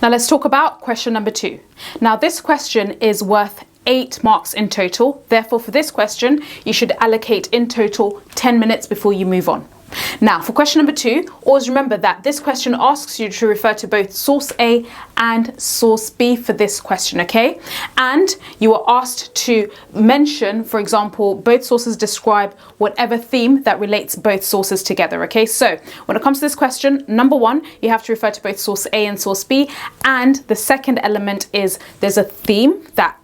Now let's talk about question number 2. Now this question is worth 8 marks in total. Therefore, for this question, you should allocate in total 10 minutes before you move on. Now, for question number 2, always remember that this question asks you to refer to both source A and source B for this question, okay? And you are asked to mention, for example, both sources describe whatever theme that relates both sources together, okay? So when it comes to this question, number 1, you have to refer to both source A and source B. And the second element is there's a theme that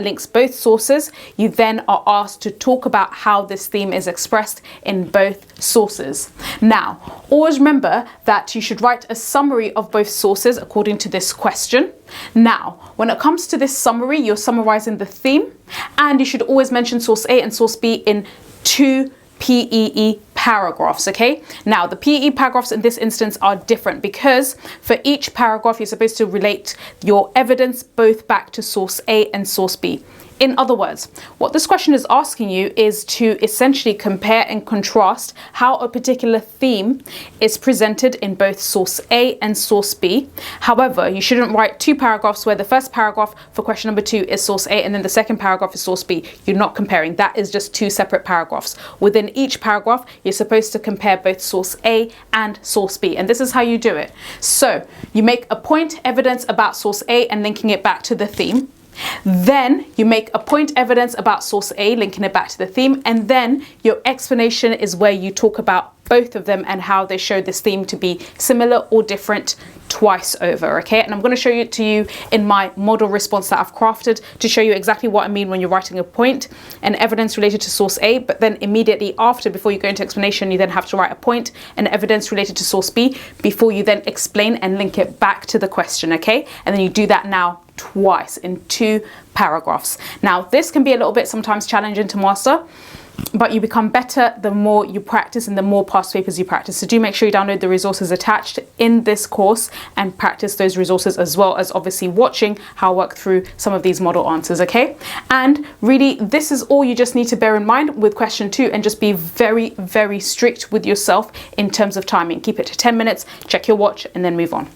links both sources. You then are asked to talk about how this theme is expressed in both sources. Now, always remember that you should write a summary of both sources according to this question. Now, when it comes to this summary, you're summarizing the theme, and you should always mention source A and source B in 2 PEE paragraphs, okay? Now, the PEE paragraphs in this instance are different because for each paragraph, you're supposed to relate your evidence both back to source A and source B. In other words, what this question is asking you is to essentially compare and contrast how a particular theme is presented in both source A and source B. However, you shouldn't write 2 paragraphs where the first paragraph for question number 2 is source A and then the second paragraph is source B. You're not comparing. That is just 2 separate paragraphs. Within each paragraph, you're supposed to compare both source A and source B. And this is how you do it. So you make a point evidence about source A and linking it back to the theme. Then you make a point evidence about source A, linking it back to the theme, and then your explanation is where you talk about both of them and how they show this theme to be similar or different twice over, okay? And I'm going to show it to you in my model response that I've crafted to show you exactly what I mean when you're writing a point and evidence related to source A, but then immediately after, before you go into explanation, you then have to write a point and evidence related to source B before you then explain and link it back to the question, okay? And then you do that now twice in 2 paragraphs. Now, this can be a little bit sometimes challenging to master, but you become better the more you practice and the more past papers you practice. So do make sure you download the resources attached in this course and practice those resources, as well as obviously watching how I work through some of these model answers, okay? And really, this is all you just need to bear in mind with question 2, and just be very, very strict with yourself in terms of timing. Keep it to 10 minutes, check your watch, and then move on.